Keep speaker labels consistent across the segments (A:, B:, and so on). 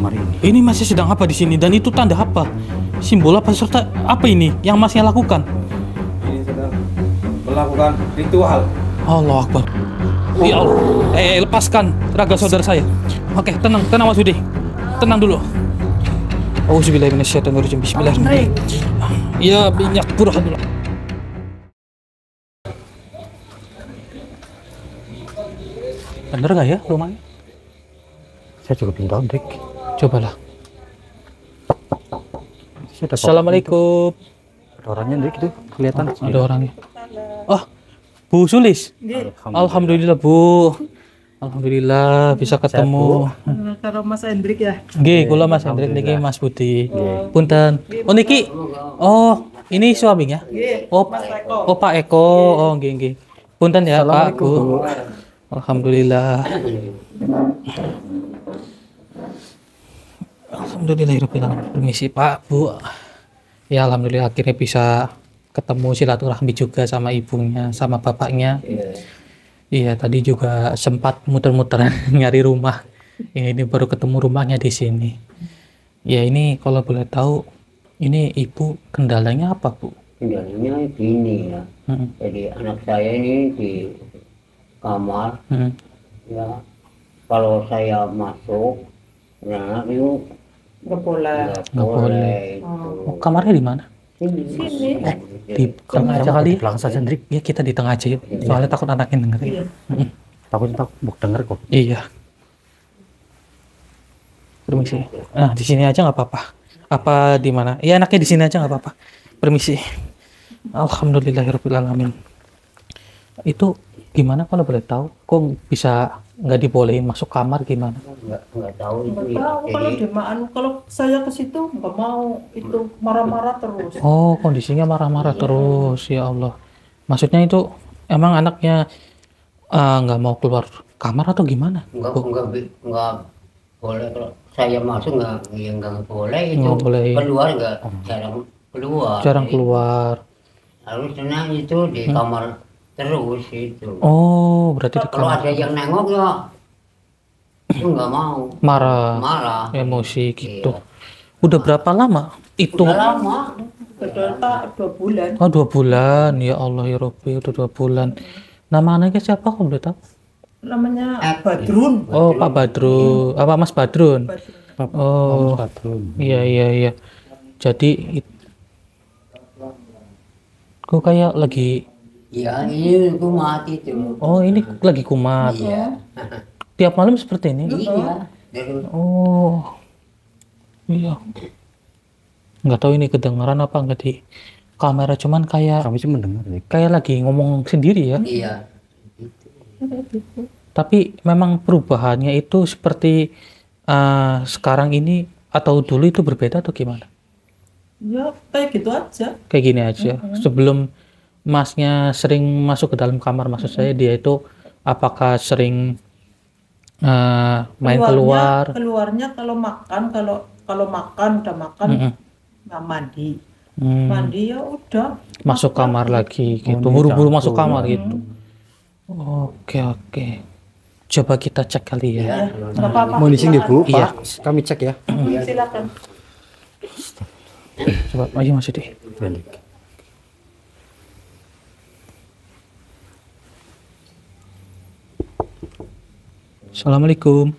A: kamar ini.
B: Ini masih sedang apa di sini? Dan itu tanda apa? Simbol apa serta apa ini yang masnya lakukan?
C: Ini sedang melakukan ritual.
B: Allah Akbar. Ya Allah. Lepaskan raga saudara saya. Oke, tenang Mas Budi. Tenang dulu. Auzubillahiminasyaitonirrajim. Bismillahirrahmanirrahim. Ya minyak burhanullah. Bener nggak ya rumahnya?
A: Saya juga belum tahu, Hendrik.
B: Cobalah.
A: Sudah
B: Assalamualaikum.
A: ada orangnya, Hendrik, itu kelihatan.
B: Ada orangnya. Oh, Bu Sulis. Alhamdulillah Bu. Alhamdulillah bisa ketemu.
D: Karo Mas Hendrik ya.
B: Nggih, kula Mas Hendrik niki Mas Budi. Punten. Oh niki. Oh, ini suaminya. Oh Pak Eko. Oh nggih nggih. Punten ya Pak Bu. Alhamdulillah. Alhamdulillahirobbilalamin. Permisi Pak Bu. Ya alhamdulillah akhirnya bisa ketemu silaturahmi juga sama ibunya, sama bapaknya. Iya, tadi juga sempat muter-muter nyari rumah. Ya, ini baru ketemu rumahnya di sini. Ya, ini kalau boleh tahu, ini ibu kendalanya apa, Bu?
E: Kendalanya gini ya. Jadi anak saya ini di kamar. Ya, kalau saya masuk, anak itu
D: Nggak boleh.
B: Nggak boleh. Oh, kamarnya di mana?
D: Sini.
B: Di tengah aja kali.
A: Di belakang saja, Hendrik.
B: Ya, kita di tengah aja yuk. Soalnya takut anaknya dengerin.
A: Takut buk denger kok.
B: Iya. Permisi. Nah, di sini aja nggak apa-apa. Apa di mana? Ya, anaknya di sini aja nggak apa-apa. Permisi. Alhamdulillahirobbilalamin. Itu gimana kalau boleh tahu? Kok bisa nggak dibolehin masuk kamar gimana?
E: nggak tahu itu
D: Nggak
E: ya.
D: tahu kalau kalau saya ke situ nggak mau, itu marah-marah terus.
B: Oh, kondisinya marah-marah terus. Ya Allah. Maksudnya itu emang anaknya nggak mau keluar kamar atau gimana?
E: nggak boleh kalau saya masuk nggak boleh itu.
B: Nggak boleh.
E: Keluar nggak jarang keluar.
B: Jarang keluar.
E: Harus tenang itu di kamar terus itu.
B: Oh, berarti di
E: Kalau
B: kamar.
E: ada yang nengok ya itu nggak mau.
B: Marah. Emosi gitu.
E: Iya.
B: Udah berapa lama? Itu.
E: Udah lama.
D: Kedata 2 bulan.
B: Oh 2 bulan, ya Allah ya Robbi, udah 2 bulan. Nama anaknya siapa kamu boleh tahu?
D: Namanya Badrun.
B: Oh Pak Badrun, apa Mas Badrun? Oh
A: Badrun.
B: iya. Jadi kok kayak lagi,
E: Ya ini aku mati tuh.
B: oh ini lagi kumat.
E: Iya.
B: Tiap malam seperti ini?
E: Iya. Dari
B: Oh iya. Nggak tahu ini kedengaran apa nggak di kamera, cuman kayak
A: Kami sih mendengar, Hendrik.
B: lagi ngomong sendiri ya.
E: iya.
B: Tapi memang perubahannya itu seperti sekarang ini atau dulu itu berbeda atau gimana?
D: Ya kayak gitu aja.
B: Kayak gini aja. Sebelum masnya sering masuk ke dalam kamar, maksud saya dia itu apakah sering main keluar?
D: Keluarnya kalau makan, kalau makan udah makan nggak mandi. Mandi ya udah
B: Masuk kamar lagi gitu, buru-buru masuk kamar gitu. Oke. Coba kita cek kali ya.
D: nggak apa-apa.
A: Mau di sini, Bu?
B: Iya.
A: Pak, kami cek ya.
D: Silakan.
B: Coba ayo Mas Yudi.
A: Hendrik.
B: Assalamualaikum.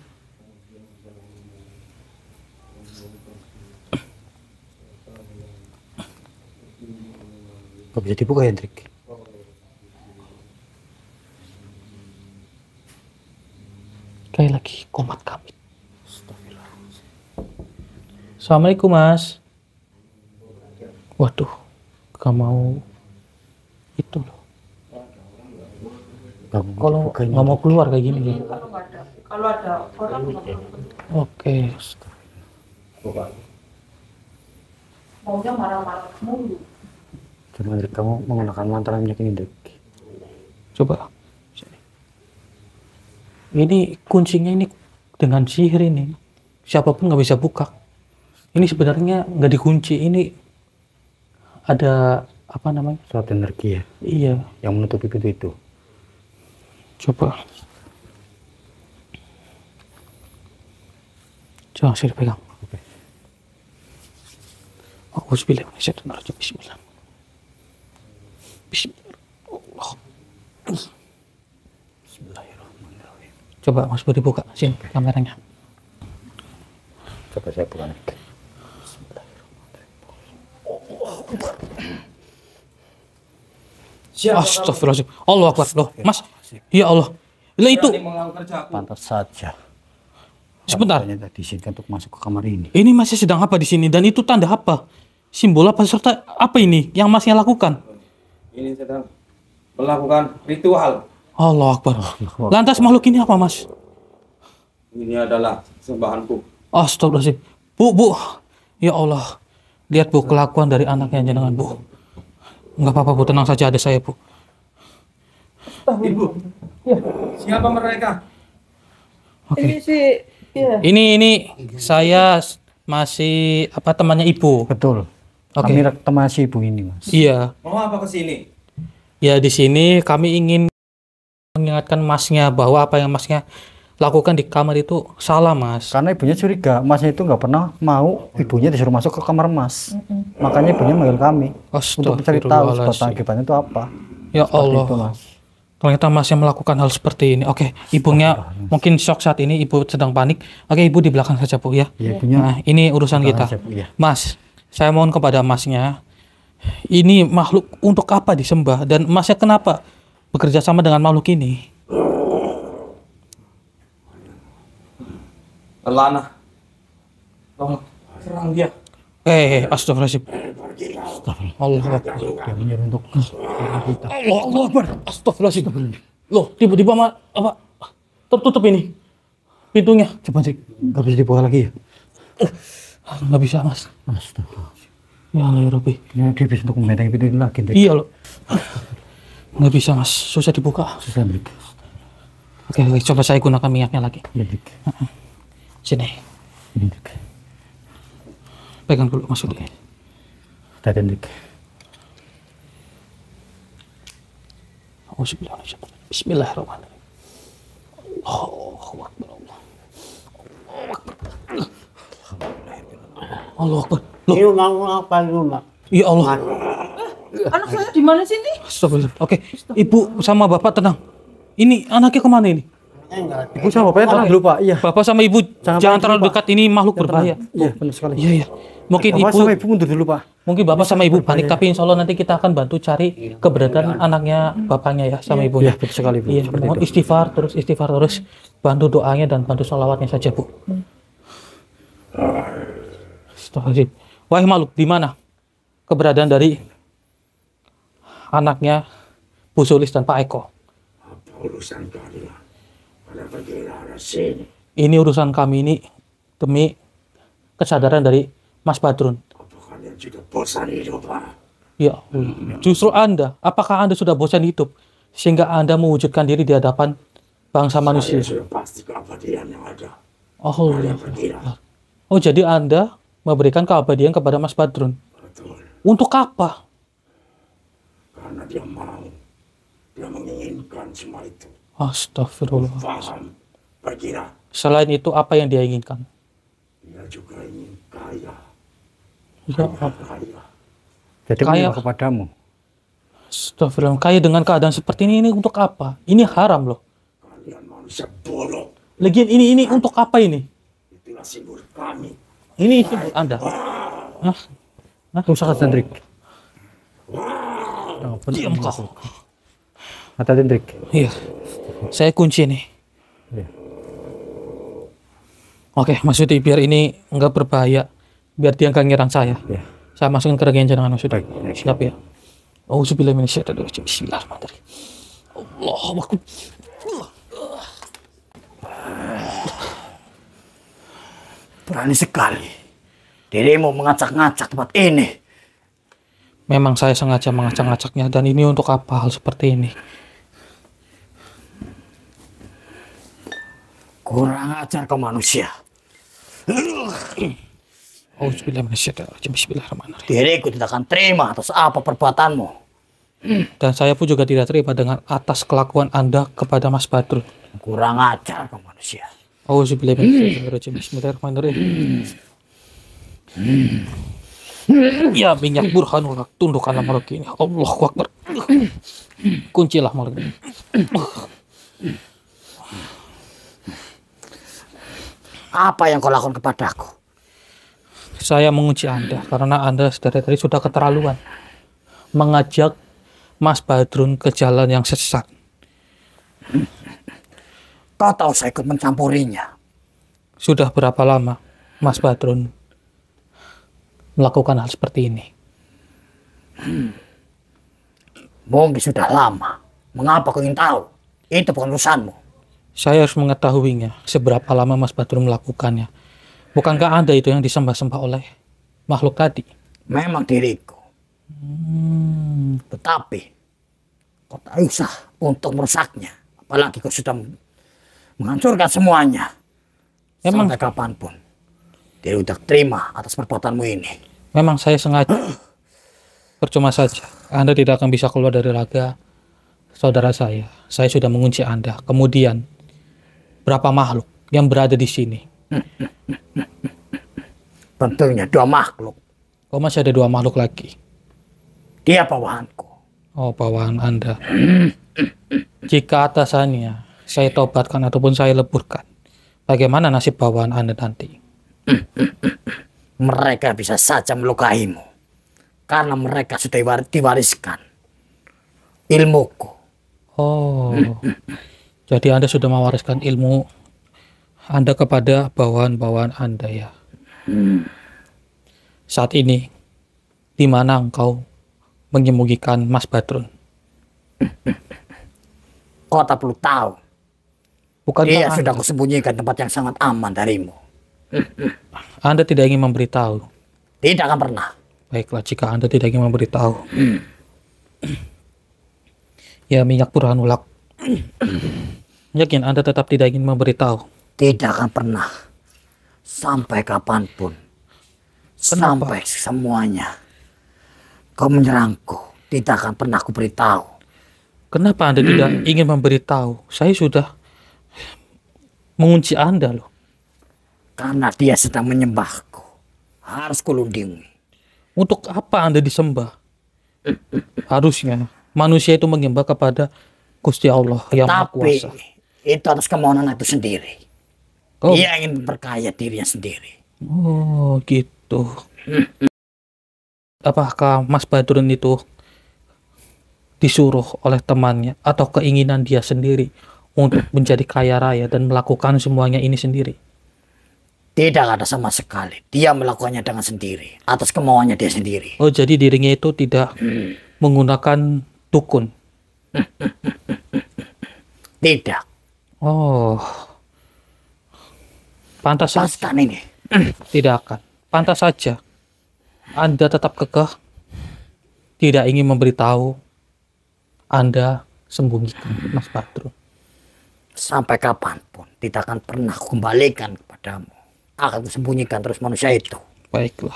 A: Kok bisa dibuka, Hendrik?
B: Kayak lagi komat kami. Assalamualaikum Mas. Waduh, gak mau itu loh. Kalau nggak mau keluar kayak gini ya.
D: Kalau ada orang
B: Oke.
D: maunya marah-marah mulu.
A: Coba, Hendrik, kamu menggunakan mantra minyak ini, Hendrik.
B: Coba. Ini kuncinya ini dengan sihir ini. Siapapun nggak bisa buka. Ini sebenarnya nggak dikunci. Ini ada apa namanya?
A: Suatu energi ya,
B: Iya.
A: yang menutupi pintu itu.
B: Coba. Jangan sih dipegang. Bismillahirrahmanirrahim. Bismillah. Bismillahirrahmanirrahim. Coba Mas Budi buka sini kameranya.
A: Coba saya buka nih.
B: Astagfirullahaladzim. Allah Akbar. Loh, Mas. Ya Allah. Lah itu.
A: Pantas saja.
B: Sebentar.
A: Tidak diizinkan untuk masuk ke kamar ini.
B: Ini masih sedang apa di sini dan itu tanda apa? Simbol apa serta apa ini yang masnya lakukan?
C: Ini sedang melakukan ritual.
B: Allah Akbar. Lantas makhluk ini apa, Mas?
C: Ini adalah sembahanku.
B: Astagfirullahaladzim. Bu. Ya Allah. Lihat Bu kelakuan dari anaknya jenengan, Bu. Enggak apa-apa Bu, tenang saja, ada saya Bu.
C: Ibu. Siapa mereka?
B: Oke.
D: Ini sih, ya.
B: Ini saya masih temannya Ibu.
A: Betul.
B: Oke.
A: Kami teman si ibu ini, Mas.
B: Iya.
C: Mau apa ke sini?
B: Ya di sini kami ingin mengingatkan Masnya bahwa apa yang Masnya lakukan di kamar itu salah, Mas.
A: Karena ibunya curiga, Masnya itu nggak pernah mau ibunya disuruh masuk ke kamar Mas. Makanya ibunya manggil kami untuk mencari tahu sebab akibatnya itu apa.
B: Ya
A: Seperti
B: Allah.
A: itu, Mas.
B: Ternyata Mas yang melakukan hal seperti ini. Oke, ibunya mungkin shock saat ini, ibu sedang panik. Oke, ibu di belakang saja Bu ya.
A: Ya, ibunya
B: Nah, ini urusan kita.
A: saja, Bu, ya.
B: Mas, saya mohon kepada Masnya, ini makhluk untuk apa disembah dan Masnya kenapa bekerja sama dengan makhluk ini?
C: Lana. Tolong serang dia.
B: Astagfirullahaladzim. Allah Akbar.
A: Dia menyuruh untuk kita.
B: Allah Akbar. Astagfirullahaladzim. Loh, tiba-tiba tertutup ini pintunya.
A: Coba sih, nggak bisa dibuka lagi ya?
B: Nggak bisa, Mas.
A: Astagfirullahaladzim.
B: Ya Allah ya Rabbi.
A: Ini dia bisa untuk membentengi pintu ini lagi. Dik.
B: Iya loh. Nggak bisa, Mas. Susah dibuka.
A: Susah, Dik.
B: Oke, coba saya gunakan minyaknya lagi.
A: Ya, Dik.
B: Sini.
A: Ini, Dik.
B: Pegang dulu, Mas Udi.
A: Tadi, Dik.
B: Bismillahirrahmanirrahim. Allahu Akbar. Allah Akbar. Loh,
E: Ini mau apa rumah?
B: ya Allah.
D: Anak saya di mana sih nih?
B: Astagfirullah. Oke, Ibu sama Bapak tenang. Ini anaknya kemana ini?
E: Enggak.
A: Ibu sama bapaknya tenang dulu, Pak. Iya.
B: Bapak sama Ibu
A: Jangan
B: jangan
A: panik
B: terlalu
A: dulu, Pak.
B: dekat, ini makhluk berbahaya.
A: Iya, benar sekali.
B: Iya, iya. Mungkin
A: Bapak
B: Ibu
A: sama ibu mundur dulu, Pak.
B: Mungkin Bapak sama Ibu panik, tapi insya Allah nanti kita akan bantu cari keberadaan anaknya Bapaknya ya sama Ibunya.
A: Iya, betul sekali, Bu.
B: Iya,
A: Seperti
B: mohon
A: itu.
B: istighfar terus, bantu doanya dan bantu sholawatnya saja Bu. Astagfirullahaladzim. Wahai makhluk, di mana keberadaan dari anaknya Bu Sulis dan Pak Eko?
F: Urusan kalian pada bagaimana sini?
B: Ini urusan kami ini demi kesadaran dari Mas Badrun.
F: Apa kalian sudah bosan hidup, Pak?
B: Ya Allah. Justru Anda, apakah Anda sudah bosan hidup sehingga Anda mewujudkan diri di hadapan bangsa manusia?
F: Saya sudah pasti keabadian yang ada.
B: Oh,
F: Kalian pergilah.
B: oh jadi Anda memberikan keabadian kepada Mas Badrun.
F: Betul.
B: Untuk apa?
F: Karena dia mau. Dia menginginkan semua itu.
B: Astagfirullah.
F: Paham? Pergilah.
B: Selain itu apa yang dia inginkan?
F: Dia juga ingin kaya.
B: Ya Allah.
F: Kaya.
A: Jadi
B: Kaya.
A: menyuruh kepadamu.
B: Astagfirullah. Kaya dengan keadaan seperti ini untuk apa? Ini haram loh.
F: Kalian manusia bodoh.
B: Lagian ini untuk apa ini?
F: Itulah simbol kami.
B: Ini simbol Anda. Hah?
A: Rusak Hendrik.
B: Diam kau.
A: Kata Hendrik.
B: Iya. Saya kunci nih.
A: Iya.
B: Oke, maksudnya biar ini enggak berbahaya. Biar dia enggak nyerang saya.
A: Iya.
B: Saya masukin ke regen jangan maksudnya.
A: Baik.
B: Siap ya. Auzubillahi minasyaitonirrajim. Bismillahirrahmanirrahim. Allahu Akbar.
A: Berani sekali. Dirimu mengacak-ngacak tempat ini.
B: Memang saya sengaja mengacak-ngacaknya dan ini untuk apa hal seperti ini?
A: Kurang ajar kau manusia.
B: Auzubillahi minasyaitonirrajim. Bismillahirrahmanirrahim.
A: Diriku tidak akan terima atas apa perbuatanmu.
B: Dan saya pun juga tidak terima dengan atas kelakuan Anda kepada Mas Badrun.
A: Kurang ajar kau manusia.
B: Auzubillahi minasyaitonirrajim. Bismillahirrahmanirrahim. Ya minyak burhanullah, tundukkanlah makhluk ini. Allahu Akbar. Kuncilah makhluk ini.
G: Apa yang kau lakukan kepadaku?
B: Saya mengunci Anda karena Anda dari tadi sudah keterlaluan mengajak Mas Badrun ke jalan yang sesat.
G: Kau tahu saya ikut mencampurinya.
B: Sudah berapa lama Mas Badrun melakukan hal seperti ini?
G: Mungkin sudah lama. Mengapa kau ingin tahu? Itu bukan urusanmu.
B: Saya harus mengetahuinya seberapa lama Mas Badrun melakukannya. Bukankah Anda itu yang disembah-sembah oleh makhluk tadi?
G: Memang diriku. Tetapi kau tak usah untuk merusaknya. Apalagi kau sudah menghancurkan semuanya.
B: Memang
G: sampai kapanpun dia udah terima atas perbuatanmu ini.
B: Memang saya sengaja. Percuma saja. Anda tidak akan bisa keluar dari raga saudara saya. Saya sudah mengunci Anda. Kemudian berapa makhluk yang berada di sini?
G: Tentunya 2 makhluk.
B: Oh, masih ada 2 makhluk lagi.
G: Dia bawahanku.
B: Oh, bawaan Anda. Jika atasannya saya tobatkan ataupun saya leburkan, bagaimana nasib bawaan Anda nanti?
G: Mereka bisa saja melukaimu. Karena mereka sudah diwariskan ilmuku.
B: Oh, jadi Anda sudah mewariskan ilmu Anda kepada bawaan-bawaan Anda ya. Saat ini, di mana engkau menyembunyikan Mas Badrun?
G: Kau tak perlu tahu.
B: Bukan
G: Dia sudah kusembunyikan tempat yang sangat aman darimu.
B: Anda tidak ingin memberitahu?
G: Tidak akan pernah.
B: Baiklah, jika Anda tidak ingin memberitahu. Ya minyak burhanullah. Yakin Anda tetap tidak ingin memberitahu?
G: Tidak akan pernah. Sampai kapanpun.
B: Kenapa?
G: Sampai semuanya. Kau menyerangku. Tidak akan pernah aku beritahu.
B: Kenapa Anda tidak ingin memberitahu? Saya sudah mengunci Anda loh.
G: Karena dia sedang menyembahku. Harus kulundingi.
B: Untuk apa Anda disembah? Harusnya manusia itu menyembah kepada Gusti Allah yang Maha Kuasa.
G: Itu atas kemauan anak itu sendiri.
B: Oh.
G: Dia ingin memperkaya dirinya sendiri.
B: Oh gitu. Apakah Mas Badrun itu disuruh oleh temannya atau keinginan dia sendiri untuk menjadi kaya raya dan melakukan semuanya ini sendiri?
G: Tidak ada sama sekali. Dia melakukannya dengan sendiri. Atas kemauannya dia sendiri.
B: Oh, jadi dirinya itu tidak menggunakan dukun?
G: Tidak.
B: Oh. Pantas saja.
G: Ini.
B: Tidak akan. Pantas saja. Anda tetap kekeh. Tidak ingin memberitahu. Anda sembunyikan Mas Badrun.
G: Sampai kapanpun. Tidak akan pernah kembalikan kepadamu. Akan kusembunyikan terus manusia itu.
B: Baiklah.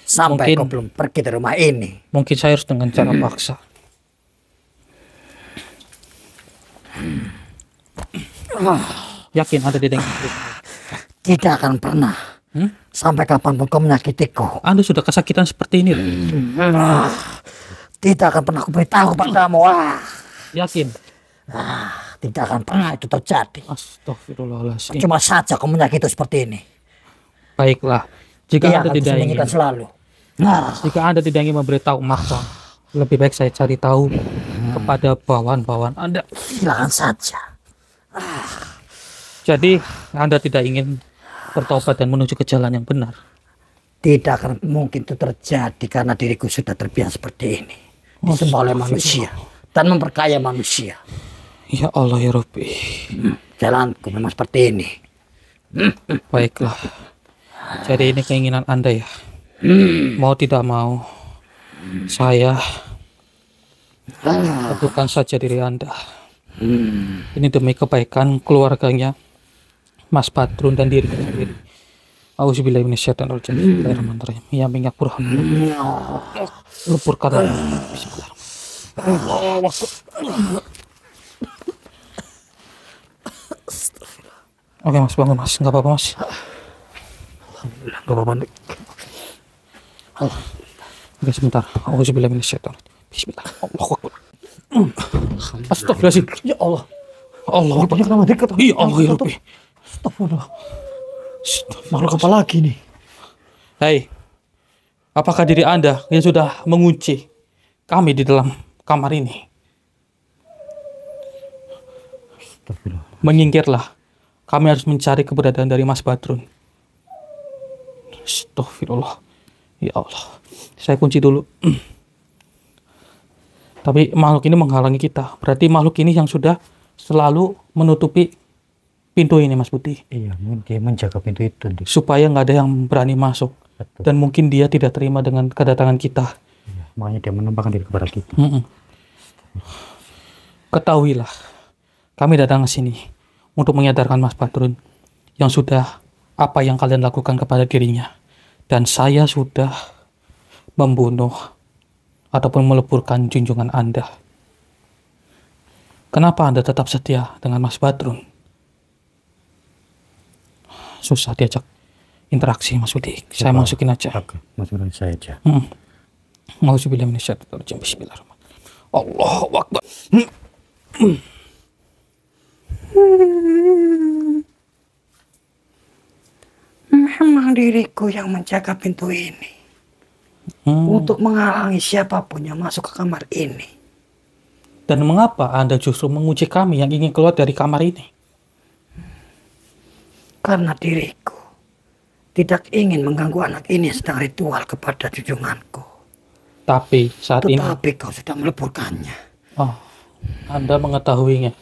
G: Sampai
B: mungkin,
G: kau belum pergi dari rumah ini.
B: Mungkin saya harus dengan cara paksa. Yakin Anda tidak ingin memberitahu?
G: Tidak akan pernah. Sampai kapanpun kau menyakitiku.
B: Anda sudah kesakitan seperti ini.
G: Tidak akan pernah aku beritahu kepadamu.
B: Yakin?
G: Tidak akan pernah itu terjadi.
B: Astagfirullahaladzim.
G: Cuma saja kau menyakiti seperti ini.
B: Baiklah. Jika Anda tidak ingin
G: selalu.
B: Jika Anda tidak ingin memberitahu, maka lebih baik saya cari tahu kepada bawaan-bawaan Anda.
G: Silakan saja.
B: Jadi Anda tidak ingin bertobat dan menuju ke jalan yang benar?
G: Tidak akan mungkin itu terjadi karena diriku sudah terbiasa seperti ini. Disembah oleh manusia dan memperkaya manusia.
B: Ya Allah ya Rabbi.
G: Jalanku memang seperti ini.
B: Baiklah. Jadi ini keinginan Anda ya. Mau tidak mau, saya lakukan saja diri Anda. Ini demi kebaikan keluarganya Mas Badrun dan diri sendiri. Auzubillahi minasyaitonirrajim. Bismillahirrahmanirrahim. Ya minyak burhan. Leburkan. Bismillahirrahmanirrahim. Oke mas, bangun mas, nggak apa-apa mas.
A: Alhamdulillah, nggak apa-apa.
B: Oke sebentar. Auzubillahi minasyaitonir. Bismillah. Allahu Akbar. Astagfirullahaladzim. Ya Allah. Allah Akbar.
A: Kenapa dekat?
B: Iya Allah ya Rabbi.
A: Astagfirullah. Makhluk apa lagi nih?
B: Hei, apakah diri Anda yang sudah mengunci kami di dalam kamar ini?
A: Astagfirullah.
B: Menyingkirlah. Kami harus mencari keberadaan dari Mas Badrun. Astagfirullah. Ya Allah. Saya kunci dulu. Tapi makhluk ini menghalangi kita. Berarti makhluk ini yang sudah selalu menutupi pintu ini, Mas Budi.
A: Iya, mungkin dia menjaga pintu itu.
B: Supaya nggak ada yang berani masuk.
A: Betul.
B: Dan mungkin dia tidak terima dengan kedatangan kita.
A: Iya, makanya dia menampakkan diri kepada kita.
B: Ketahuilah, kami datang ke sini untuk menyadarkan Mas Badrun yang sudah apa yang kalian lakukan kepada dirinya. Dan saya sudah membunuh ataupun meleburkan junjungan Anda. Kenapa Anda tetap setia dengan Mas Badrun? Susah diajak interaksi, Mas Budi. Saya masukin aja.
A: Oke, masukin saya aja.
B: Auzubillahi minasyaitonir. Bismillahirrahmanirrahim. Allahu Akbar.
G: Memang diriku yang menjaga pintu ini. Untuk menghalangi siapapun yang masuk ke kamar ini.
B: Dan mengapa Anda justru mengunci kami yang ingin keluar dari kamar ini?
G: Karena diriku tidak ingin mengganggu anak ini yang sedang ritual kepada junjunganku.
B: Tapi saat ini...
G: Tetapi kau sudah meleburkannya.
B: Oh, Anda mengetahuinya.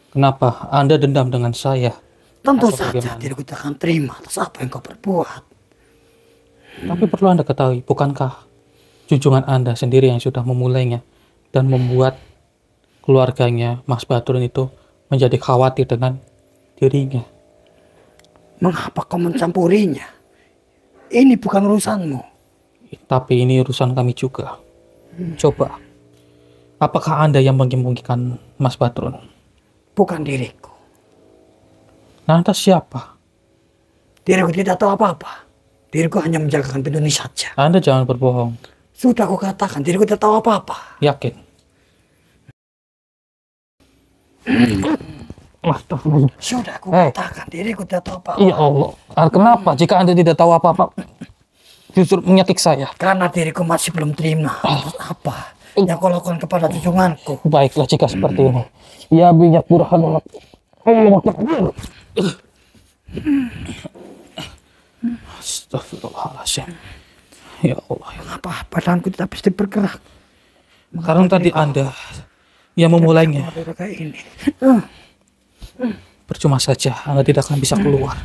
B: Kenapa Anda dendam dengan saya?
G: Tentu
B: Atau
G: saja
B: bagaimana?
G: diriku tidak akan terima atas apa yang kau perbuat.
B: Tapi perlu Anda ketahui, bukankah junjungan Anda sendiri yang sudah memulainya dan membuat keluarganya Mas Badrun itu menjadi khawatir dengan dirinya?
G: Mengapa kau mencampurinya? Ini bukan urusanmu.
B: Tapi ini urusan kami juga. Coba, apakah Anda yang menyembunyikan Mas Badrun?
G: Bukan diriku.
B: Nah, atas siapa?
G: Diriku tidak tahu apa-apa. Diriku hanya menjagakan pintu ini saja.
B: Anda jangan berbohong.
G: Sudah aku katakan, diriku tidak tahu apa-apa.
B: Yakin?
G: Sudah aku
B: Hei.
G: katakan, diriku tidak tahu apa-apa.
B: Ya Allah. Kenapa jika Anda tidak tahu apa-apa? Justru menyakiti saya.
G: Karena diriku masih belum terima. Atas apa yang kau lakukan kepada junjunganku?
B: Baiklah jika seperti ini. Ya minyak burhan. Astagfirullahaladzim. Ya Allah.
G: Mengapa badanku tidak bisa bergerak?
B: Karena tadi Anda yang memulainya.
G: Kayak ini.
B: Percuma saja, Anda tidak akan bisa keluar.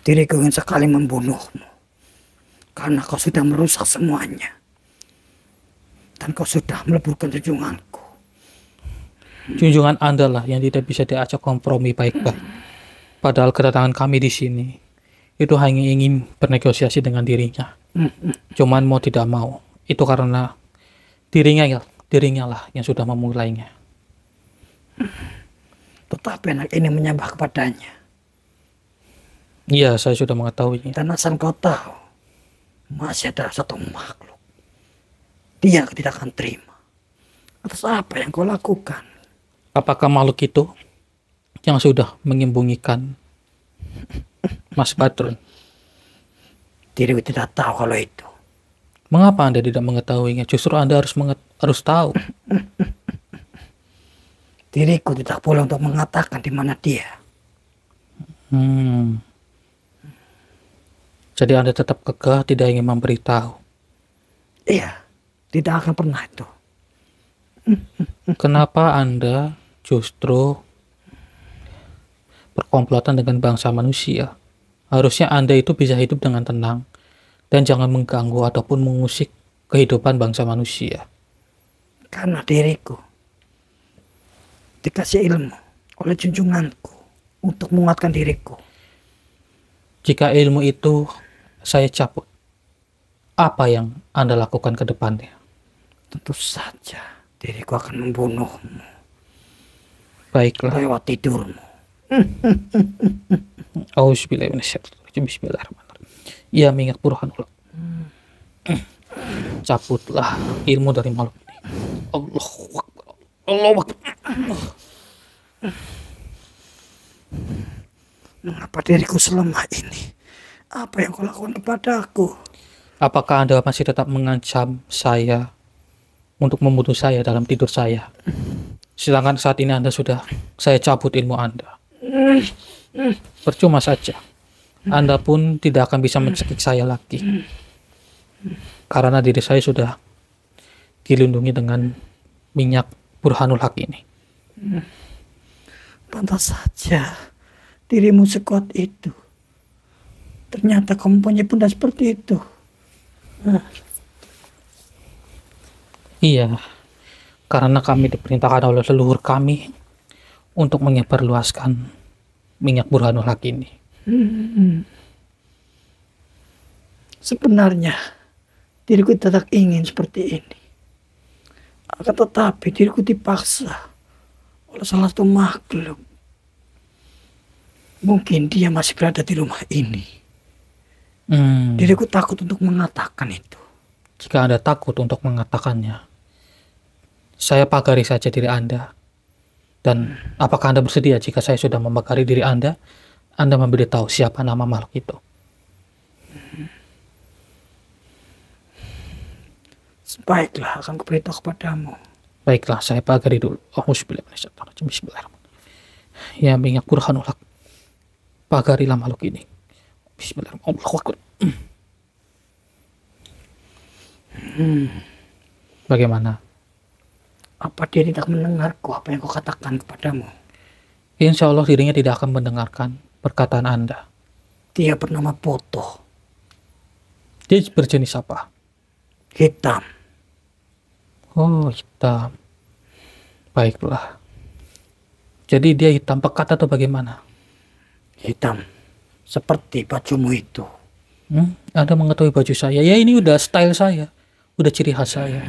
G: Diriku ingin sekali membunuhmu. Karena kau sudah merusak semuanya. Dan kau sudah meleburkan junjunganku.
B: Junjungan Anda lah yang tidak bisa diajak kompromi baik-baik. Padahal kedatangan kami di sini itu hanya ingin bernegosiasi dengan dirinya. Cuman mau tidak mau. Itu karena dirinya lah yang sudah memulainya.
G: Tetapi anak ini menyembah kepadanya.
B: Iya, saya sudah mengetahuinya.
G: Dan asal kau tahu, masih ada satu makhluk. Dia tidak akan terima atas apa yang kau lakukan.
B: Apakah makhluk itu yang sudah menyembunyikan Mas Badrun?
G: Diriku tidak tahu kalau itu.
B: Mengapa Anda tidak mengetahuinya? Justru Anda harus tahu.
G: Diriku tidak boleh untuk mengatakan di mana dia.
B: Jadi Anda tetap kekeh tidak ingin memberitahu.
G: Iya, tidak akan pernah itu.
B: Kenapa Anda justru berkomplotan dengan bangsa manusia? Harusnya Anda itu bisa hidup dengan tenang dan jangan mengganggu ataupun mengusik kehidupan bangsa manusia.
G: Karena diriku dikasih ilmu oleh junjunganku untuk menguatkan diriku.
B: Jika ilmu itu saya cabut, apa yang Anda lakukan ke depannya?
G: Tentu saja Diriku akan membunuhmu
B: Baiklah.
G: lewat tidurmu.
B: Auzubillahi minasyaitonirrajim. Bismillahirrahmanirrahim. Ya mengingat burhanullah. Cabutlah ilmu dari makhluk ini. Allahu Akbar. Allahu Akbar.
G: Mengapa diriku selemah ini? Apa yang kau lakukan kepadaku?
B: Apakah Anda masih tetap mengancam saya untuk membunuh saya dalam tidur saya? Sedangkan saat ini saya cabut ilmu Anda. Percuma saja. Anda pun tidak akan bisa mencekik saya lagi. Karena diri saya sudah dilindungi dengan minyak Burhanul Haq ini.
G: Pantas saja dirimu sekuat itu. Ternyata kamu punya bunda seperti itu.
B: Iya, karena kami diperintahkan oleh leluhur kami untuk menyebarluaskan minyak Burhanul Haq ini.
G: Sebenarnya diriku tidak ingin seperti ini. Akan tetapi diriku dipaksa oleh salah satu makhluk. Mungkin dia masih berada di rumah ini. Diriku takut untuk mengatakan itu.
B: Jika Anda takut untuk mengatakannya, saya pagari saja diri Anda. Dan apakah Anda bersedia jika saya sudah membakari diri Anda memberitahu siapa nama makhluk itu?
G: Baiklah, akan kuberitahu kepadamu.
B: Baiklah, saya pagari dulu. Bismillahirrahmanirrahim. Ya minyak Burhanul Haq, pagarilah makhluk ini. Bismillahirrahmanirrahim. Bagaimana?
G: Apa dia tidak mendengarku apa yang kau katakan kepadamu?
B: Insya Allah dirinya tidak akan mendengarkan perkataan Anda.
G: Dia bernama Poto.
B: Dia berjenis apa?
G: Hitam.
B: Oh, hitam. Baiklah. Jadi dia hitam pekat atau bagaimana?
G: Hitam. Seperti bajumu itu.
B: Anda mengetahui baju saya. Ya ini udah style saya. Udah ciri khas saya.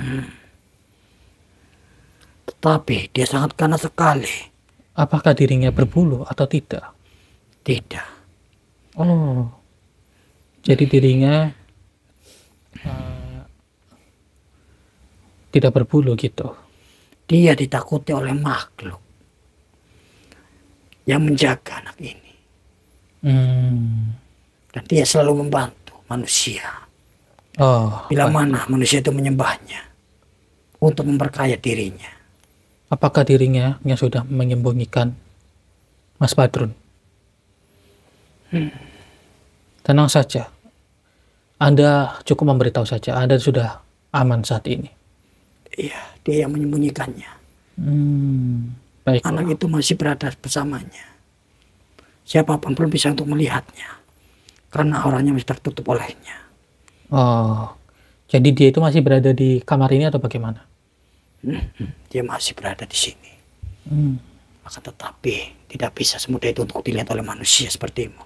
G: Tetapi dia sangat ganas sekali.
B: Apakah dirinya berbulu atau tidak?
G: Tidak.
B: Oh. Jadi dirinya tidak berbulu gitu.
G: Dia ditakuti oleh makhluk yang menjaga anak ini. Dan dia selalu membantu manusia. Bila mana manusia itu menyembahnya untuk memperkaya dirinya.
B: Apakah dirinya yang sudah menyembunyikan Mas Badrun? Tenang saja. Anda cukup memberitahu saja. Anda sudah aman saat ini.
G: Iya, dia yang menyembunyikannya.
B: Baik.
G: Anak itu masih berada bersamanya. Siapapun belum bisa untuk melihatnya. Karena auranya masih tertutup olehnya.
B: Oh, jadi dia itu masih berada di kamar ini atau bagaimana?
G: Dia masih berada di sini. Akan tetapi tidak bisa semudah itu untuk dilihat oleh manusia sepertimu.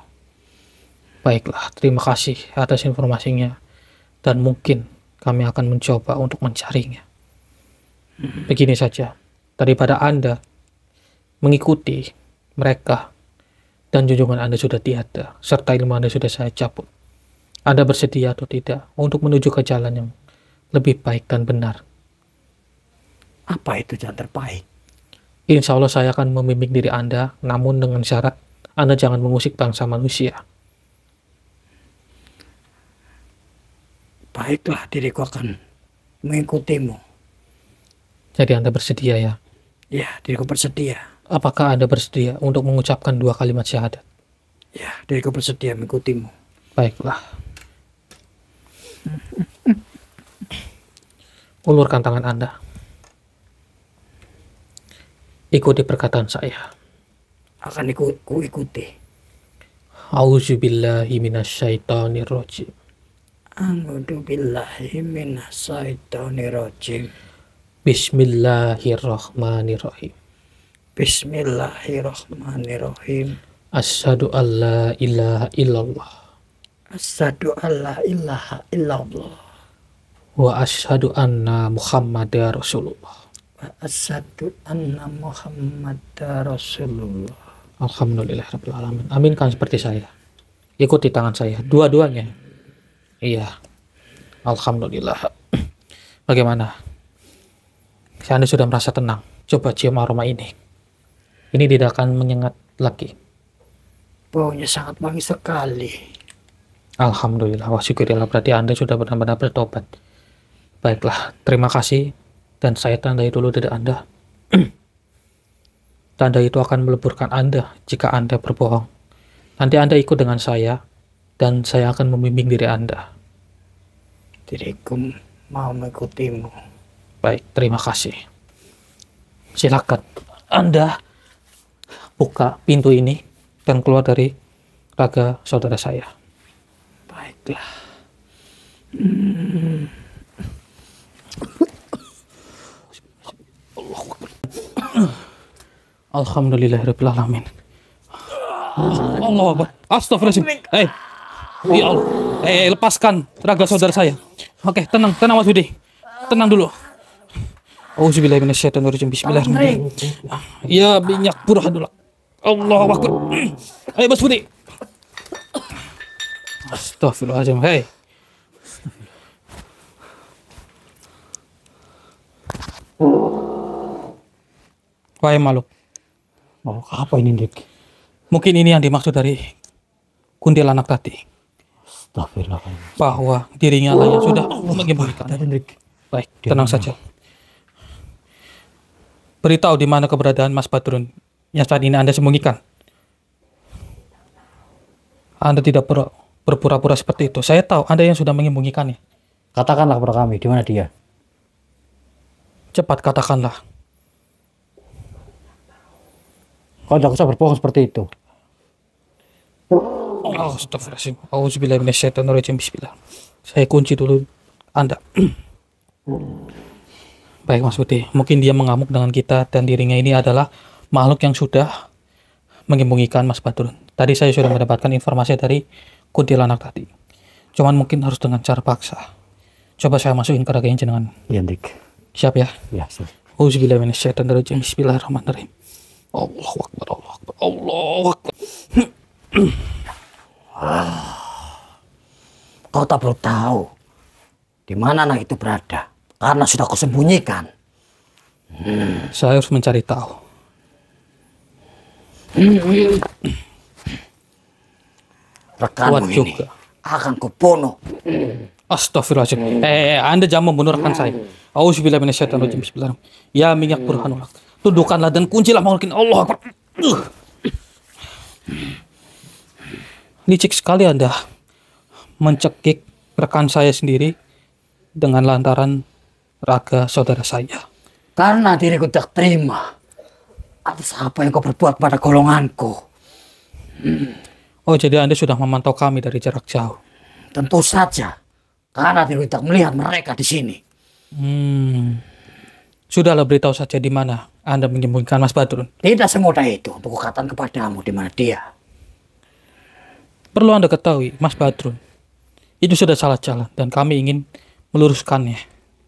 B: Baiklah, terima kasih atas informasinya. Dan mungkin kami akan mencoba untuk mencarinya. Begini saja, daripada Anda mengikuti mereka dan junjungan Anda sudah tiada, serta ilmu Anda sudah saya cabut, Anda bersedia atau tidak untuk menuju ke jalan yang lebih baik dan benar?
G: Apa itu jalan terbaik?
B: Insya Allah saya akan membimbing diri Anda, namun dengan syarat Anda jangan mengusik bangsa manusia.
G: Baiklah, diriku akan mengikutimu.
B: Jadi Anda bersedia ya?
G: Ya, diriku bersedia.
B: Apakah Anda bersedia untuk mengucapkan 2 kalimat syahadat?
G: Ya, diriku bersedia mengikutimu.
B: Baiklah. Ulurkan tangan Anda. Ikuti perkataan saya.
G: Akan ikuti.
B: Auzubillahi minasyaitonirrajim.
G: A'udzubillahi minasyaitonirrajim.
B: Bismillahirrahmanirrahim.
G: Bismillahirrahmanirrahim.
B: Asyhadu alla ilaha illallah.
G: Asyhadu alla ilaha illallah.
B: Wa asyhadu anna Muhammadar Rasulullah.
G: Asyhadu anna Muhammadar Rasulullah.
B: Alhamdulillahirabbil alamin. Aminkan seperti saya. Ikuti tangan saya, dua-duanya. Iya. Alhamdulillah. Bagaimana? Anda sudah merasa tenang? Coba cium aroma ini. Ini tidak akan menyengat lagi.
G: Baunya sangat wangi sekali.
B: Alhamdulillah, wa syukurillah, berarti Anda sudah benar-benar bertobat. Baiklah, terima kasih. Dan saya tandai dulu dari Anda. Tanda itu akan meleburkan Anda jika Anda berbohong. Nanti Anda ikut dengan saya, dan saya akan membimbing diri Anda.
G: Diriku mau mengikutimu.
B: Baik, terima kasih. Silakan Anda buka pintu ini dan keluar dari raga saudara saya.
G: Baiklah.
B: Alhamdulillahirabbil alamin. Allah Akbar. Astagfirullahaladzim. Ya Allah. Lepaskan raga saudara saya. Oke, tenang Mas Budi. Tenang dulu. Auzubillahi minasyaitonirrajim. Bismillahirrahmanirrahim. Ya minyak burhanullah. Allahu Akbar. Ayo Mas Budi. Astagfirullahaladzim. Wahai makhluk.
A: Apa ini, Dik?
B: Mungkin ini yang dimaksud dari kuntilanak tadi.
A: Astagfirullahaladzim.
B: Bahwa dirinya lah yang sudah mengimbaukan. Baik, tenang saja. Beritahu di mana keberadaan Mas Badrun yang saat ini Anda sembunyikan. Anda tidak berpura-pura seperti itu. Saya tahu Anda yang sudah menyembunyikannya.
A: Katakanlah kepada kami, di mana dia?
B: Cepat katakanlah.
A: Kau tidak usah berbohong seperti itu.
B: Astagfirullahaladzim. Auzubillahi minasyaitonirrajim. Bismillah. Saya kunci dulu Anda. Baik Mas Budi, mungkin dia mengamuk dengan kita dan dirinya ini adalah makhluk yang sudah menyembunyikan Mas Badrun. Tadi saya sudah mendapatkan informasi dari kuntilanak tadi. Cuman mungkin harus dengan cara paksa. Coba saya masukin ke raganya jenengan.
A: Iya, Dik.
B: Siap ya?
A: Iya, siap.
B: Auzubillahi minasyaitonirrajim. Bismillahirrahmanirrahim. Allahu Akbar, Allahu Akbar, Allahu Akbar.
G: Kau tak perlu tahu di mana anak itu berada, karena sudah kau sembunyikan.
B: Saya harus mencari tahu.
G: Rekanmu ini akan kubunuh.
B: Astagfirullahaladzim. Anda jangan membunuh rekan saya. Auzubillahi minasyaitonirrajim. Bismillahirrahmanirrahim. Ya minyak burhanullah. Tundukkanlah dan kuncilah makhluk ini. Allah Akbar. Licik sekali Anda mencekik rekan saya sendiri dengan lantaran raga saudara saya.
G: Karena diriku tak terima atas apa yang kau perbuat pada golonganku.
B: Oh, jadi Anda sudah memantau kami dari jarak jauh?
G: Tentu saja, karena diriku tak melihat mereka di sini.
B: Sudahlah, beritahu saja di mana Anda menyembunyikan Mas Badrun.
G: Tidak semudah itu untuk kukatakan kepadamu di mana dia.
B: Perlu Anda ketahui, Mas Badrun itu sudah salah jalan dan kami ingin meluruskannya.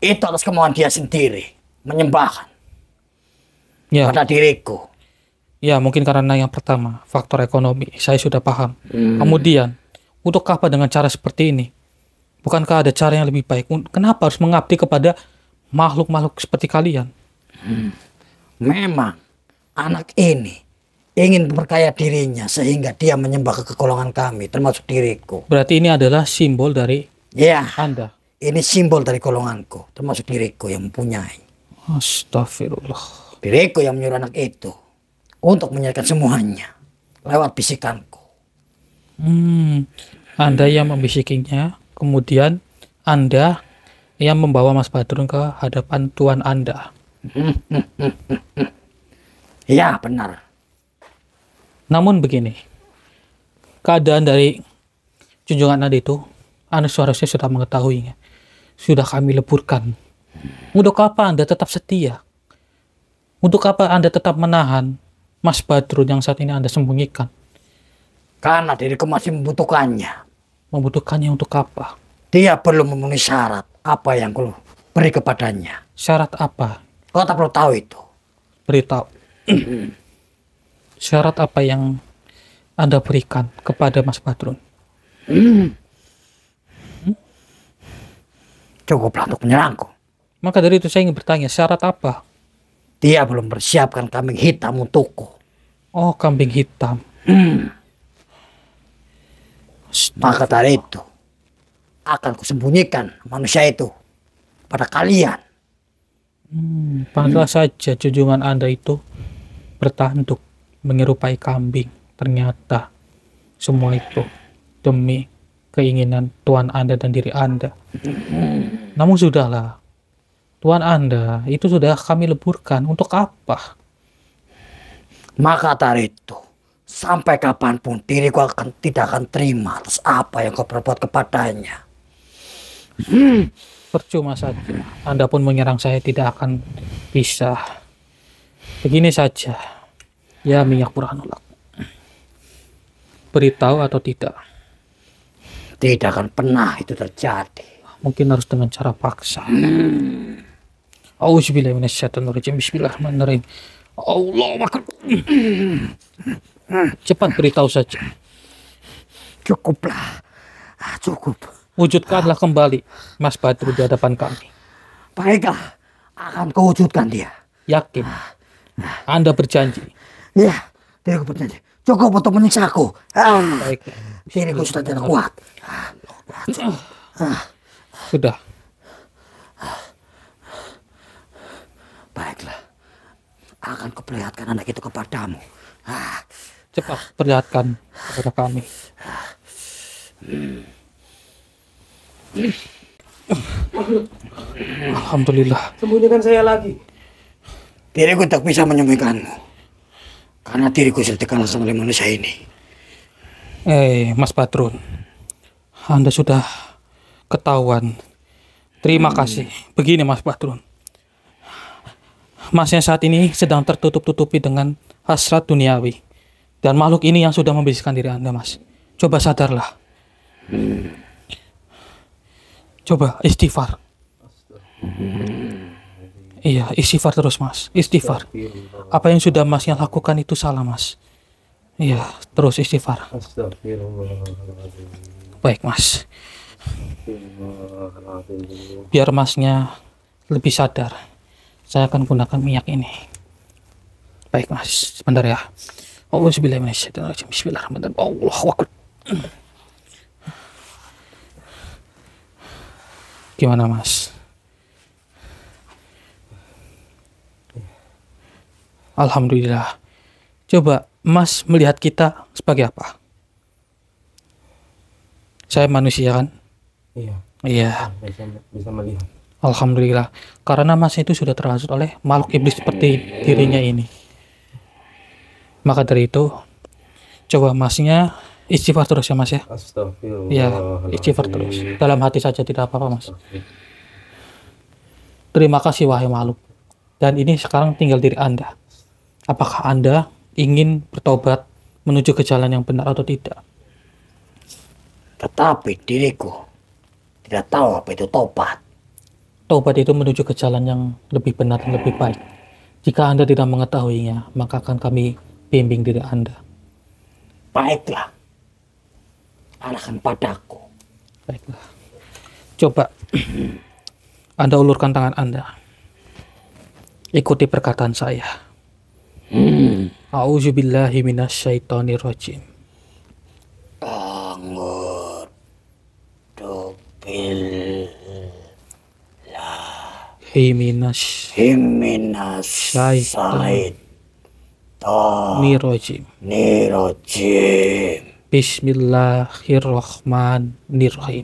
G: Itu atas kemauan dia sendiri, menyembahkan pada diriku.
B: Ya, mungkin karena yang pertama, faktor ekonomi, saya sudah paham. Kemudian, untuk apa dengan cara seperti ini? Bukankah ada cara yang lebih baik? Kenapa harus mengabdi kepada makhluk-makhluk seperti kalian?
G: Memang, anak ini ingin memperkaya dirinya sehingga dia menyembah ke golongan kami, termasuk diriku.
B: Berarti ini adalah simbol dari Anda?
G: Ini simbol dari golonganku, termasuk diriku yang mempunyai.
B: Astagfirullah.
G: Diriku yang menyuruh anak itu untuk menyerahkan semuanya lewat bisikanku.
B: Anda yang membisikinya, kemudian Anda yang membawa Mas Badrun ke hadapan Tuan Anda.
G: Ya, benar.
B: Namun begini, keadaan dari junjungan Anda itu, Anda seharusnya sudah mengetahuinya. Sudah kami leburkan. Untuk apa Anda tetap setia? Untuk apa Anda tetap menahan Mas Badrun yang saat ini Anda sembunyikan?
G: Karena diriku masih membutuhkannya.
B: Membutuhkannya untuk apa?
G: Dia perlu memenuhi syarat apa yang ku beri kepadanya.
B: Syarat apa
G: Kau tak perlu tahu itu.
B: Beritahu. Syarat apa yang Anda berikan kepada Mas Badrun?
G: Cukuplah untuk menyerangku.
B: Maka dari itu saya ingin bertanya, syarat apa?
G: Dia belum persiapkan kambing hitam untukku.
B: Oh, kambing hitam.
G: Maka dari itu akan kusembunyikan manusia itu pada kalian.
B: Pantas saja junjungan Anda itu bertanduk menyerupai kambing. Ternyata semua itu demi keinginan Tuan Anda dan diri Anda. Namun sudahlah, Tuan Anda itu sudah kami leburkan. Untuk apa?
G: Maka dari itu, sampai kapanpun diriku tidak akan terima atas apa yang kau perbuat kepadanya.
B: Percuma saja. Anda pun menyerang saya tidak akan bisa. Begini saja. Ya minyak Burhanullah. Beritahu atau tidak?
G: Tidak akan pernah itu terjadi.
B: Mungkin harus dengan cara paksa. Auzubillahi minasyaitonirrajim. Bismillahirrahmanirrahim. Allahu Akbar. Cepat beritahu saja.
G: Cukuplah. Cukup.
B: Wujudkanlah kembali Mas Badrun di hadapan kami.
G: Baiklah, akan kewujudkan dia.
B: Yakin? Anda berjanji?
G: Ya, diriku berjanji. Cukup untuk menyiksaku.
B: Baik.
G: Diriku sudah tidak kuat.
B: Sudah.
G: Baiklah, akan kuperlihatkan anak itu kepadamu.
B: Cepat perlihatkan kepada kami. Alhamdulillah.
C: Sembunyikan saya lagi.
G: Diriku tak bisa menyembuhkanmu. Karena diriku sudah dikalah oleh manusia ini.
B: Mas Badrun. Anda sudah ketahuan. Terima kasih. Begini Mas Badrun. Masnya saat ini sedang tertutup-tutupi dengan hasrat duniawi. Dan makhluk ini yang sudah membisikkan diri Anda, Mas. Coba sadarlah. Coba istighfar. Iya, istighfar terus, Mas. Istighfar. Apa yang sudah Masnya lakukan itu salah, Mas. Iya, terus istighfar. Baik, Mas. Biar Masnya lebih sadar, saya akan gunakan minyak ini. Baik, Mas. Sebentar ya. Auzubillahiminasyaitonirrajim. Bismillahirrahmanirrahim. Allahu Akbar. Gimana, Mas? Alhamdulillah. Coba Mas melihat kita sebagai apa? Saya manusia kan?
C: Iya.
B: Iya.
C: Bisa melihat.
B: Alhamdulillah. Karena Mas itu sudah terhasut oleh makhluk iblis seperti dirinya ini. Maka dari itu, coba Masnya istighfar terus ya, Mas ya.
C: Astagfirullah.
B: Iya, istighfar terus. Dalam hati saja, tidak apa-apa, Mas. Terima kasih wahai makhluk. Dan ini sekarang tinggal diri Anda. Apakah Anda ingin bertobat menuju ke jalan yang benar atau tidak?
G: Tetapi diriku tidak tahu apa itu tobat.
B: Tobat itu menuju ke jalan yang lebih benar dan lebih baik. Jika Anda tidak mengetahuinya, maka akan kami bimbing diri Anda.
G: Baiklah. Arahkan padaku.
B: Baiklah. Coba Anda ulurkan tangan Anda. Ikuti perkataan saya. A'udzubillahi minasyaitonirrajim.
G: Himinas
B: Nirojim. Bismillahirrahmanirrahim.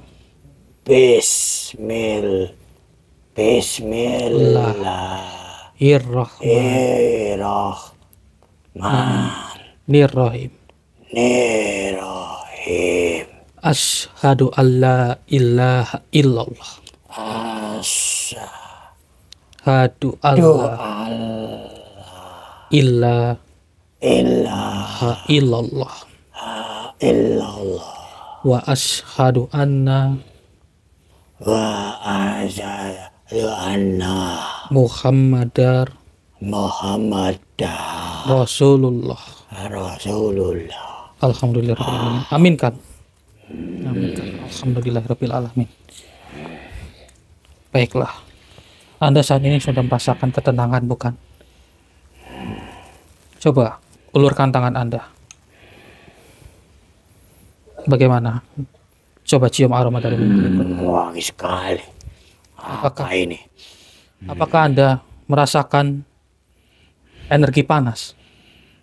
B: Bismillahirrahmanirrahim. Asyhadu alla ilaha illallah. Asyhadu alla ilaha illallah. Wa asyhadu anna Muhammadar Rasulullah. Alhamdulillahirrahmanirrahim. Amin kan? Amin kan? Alhamdulillahirrahmanirrahim. Baiklah. Anda saat ini sudah merasakan ketenangan, bukan? Coba ulurkan tangan Anda. Bagaimana? Coba cium aroma dari mulut.
G: Wangi sekali. Apa ini?
B: Apakah Anda merasakan energi panas?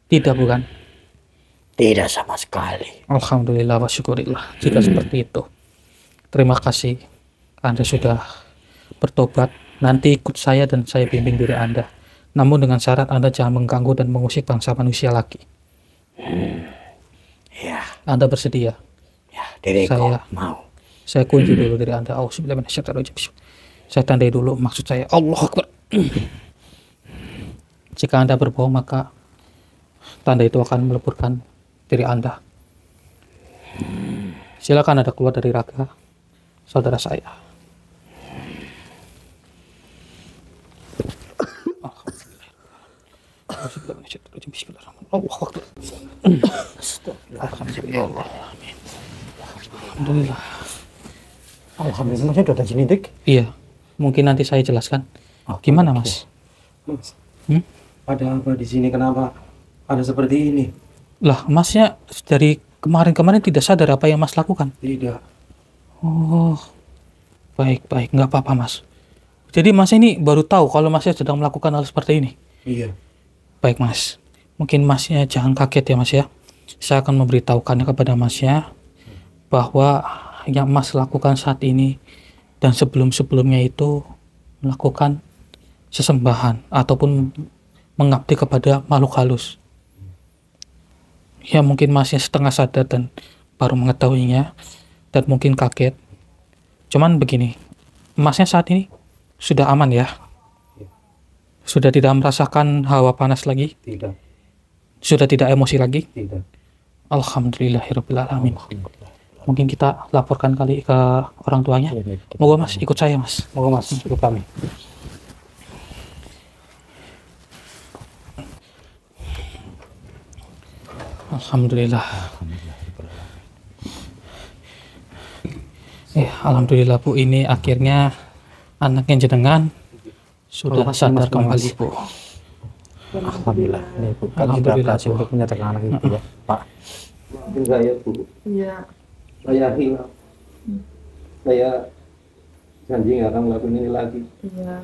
B: Tidak, bukan?
G: Tidak sama sekali.
B: Alhamdulillah wa syukurillah. Jika seperti itu, terima kasih Anda sudah bertobat. Nanti ikut saya dan saya bimbing diri Anda. Namun dengan syarat Anda jangan mengganggu dan mengusik bangsa manusia lagi.
G: Ya,
B: Anda bersedia?
G: ya, diriku
B: Saya
G: mau.
B: Saya kunci dulu diri Anda. Auzubillahi minasyaitonir rajim. Saya tandai dulu, maksud saya Allahu Akbar. Jika Anda berbohong, maka tanda itu akan meleburkan diri Anda. Silakan Anda keluar dari raga saudara saya. Alhamdulillah. Alhamdulillah.
A: Alhamdulillah, masnya udah ada sini, Dik.
B: Iya, mungkin nanti saya jelaskan. Gimana, Mas?
C: Mas,
B: Hmm?
C: ada apa di sini? Kenapa ada seperti ini?
B: Lah, Masnya dari kemarin-kemarin tidak sadar apa yang Mas lakukan?
C: Tidak.
B: Oh, baik, nggak apa-apa, Mas. Jadi Mas ini baru tahu kalau Masnya sedang melakukan hal seperti ini?
C: Iya.
B: Baik, Mas. Mungkin Masnya jangan kaget ya, Mas ya. Saya akan memberitahukannya kepada Masnya bahwa yang Mas lakukan saat ini dan sebelum-sebelumnya itu melakukan sesembahan ataupun mengabdi kepada makhluk halus. Ya mungkin Masnya setengah sadar dan baru mengetahuinya dan mungkin kaget. Cuman begini, Masnya saat ini sudah aman ya? Sudah tidak merasakan hawa panas lagi?
C: Tidak.
B: Sudah tidak emosi lagi?
C: Tidak.
B: Alhamdulillahirrahmanirrahim. Mungkin kita laporkan kali ke orang tuanya. Moga Mas ikut saya, Mas.
A: Moga Mas, ikut kami.
B: Alhamdulillah. Alhamdulillah Bu, ini akhirnya anaknya jenengan sudah sadar kembali Bu.
A: Alhamdulillah. Ini Bu, kan sudah
B: Alhamdulillah,
A: berhasil
B: Bu.
A: untuk menyatakan anak itu ya, Pak.
C: Maafin saya, Bu.
D: Iya.
C: Saya hilang. Saya janji nggak akan melakukan ini lagi.
D: Iya.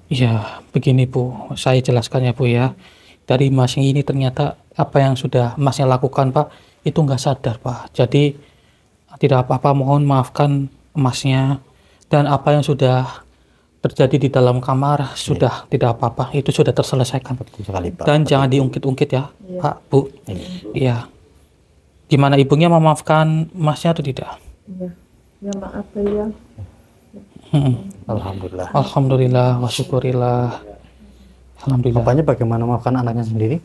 B: Ya, begini Bu, saya jelaskan ya Bu ya. Dari Mas ini ternyata apa yang sudah Masnya lakukan Pak, itu nggak sadar Pak. Jadi tidak apa-apa, mohon maafkan Masnya. Dan apa yang sudah terjadi di dalam kamar sudah tidak apa-apa, itu sudah terselesaikan.
A: Sekali, Pak.
B: Dan jangan diungkit-ungkit ya, Pak, Bu. Iya. Gimana ibunya memaafkan Masnya atau tidak?
D: Iya. Ya maaf ya.
A: Alhamdulillah.
B: Alhamdulillah, wa syukurillah. Alhamdulillah.
A: Bapaknya bagaimana memaafkan anaknya sendiri?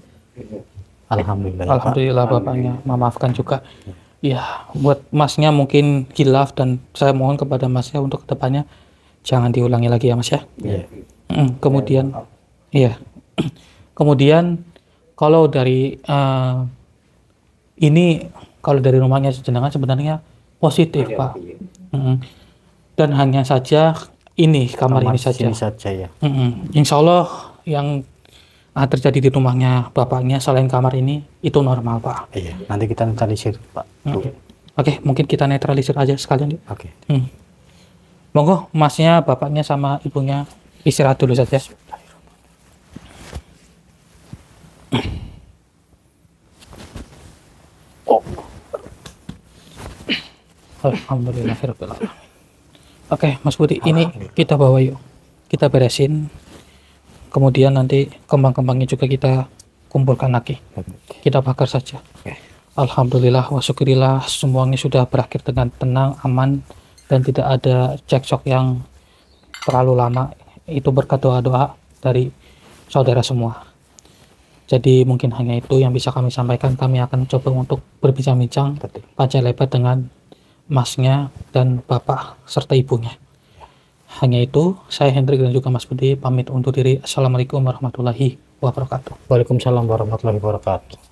A: Alhamdulillah. Pak.
B: Alhamdulillah bapaknya memaafkan juga. Ya, buat Masnya mungkin khilaf dan saya mohon kepada Masnya untuk kedepannya jangan diulangi lagi ya Mas ya.
A: Iya.
B: Kemudian, iya. Kemudian kalau dari ini kalau dari rumahnya jenengan sebenarnya positif Pak. Dan hanya saja ini kamar ini saja.
A: Ini saja ya.
B: Insya Allah yang terjadi di rumahnya bapaknya selain kamar ini itu normal Pak.
A: Iya. Nanti kita netralisir, Pak. Bu.
B: Oke, mungkin kita netralisir aja sekalian.
A: Oke.
B: Monggo Masnya, bapaknya sama ibunya istirahat dulu saja. Alhamdulillahirabbil alamin. Oke, Mas Budi, ini kita bawa yuk. Kita beresin. Kemudian nanti kembang-kembangnya juga kita kumpulkan lagi. Kita bakar saja. Alhamdulillah wa syukurillah, semuanya sudah berakhir dengan tenang, aman, dan tidak ada cekcok yang terlalu lama. Itu berkat doa-doa dari saudara semua. Jadi mungkin hanya itu yang bisa kami sampaikan. Kami akan coba untuk berbincang-bincang panjang lebar dengan Masnya dan Bapak serta ibunya. Hanya itu, saya Hendrik dan juga Mas Budi pamit undur diri. Assalamualaikum warahmatullahi wabarakatuh.
A: Waalaikumsalam warahmatullahi wabarakatuh.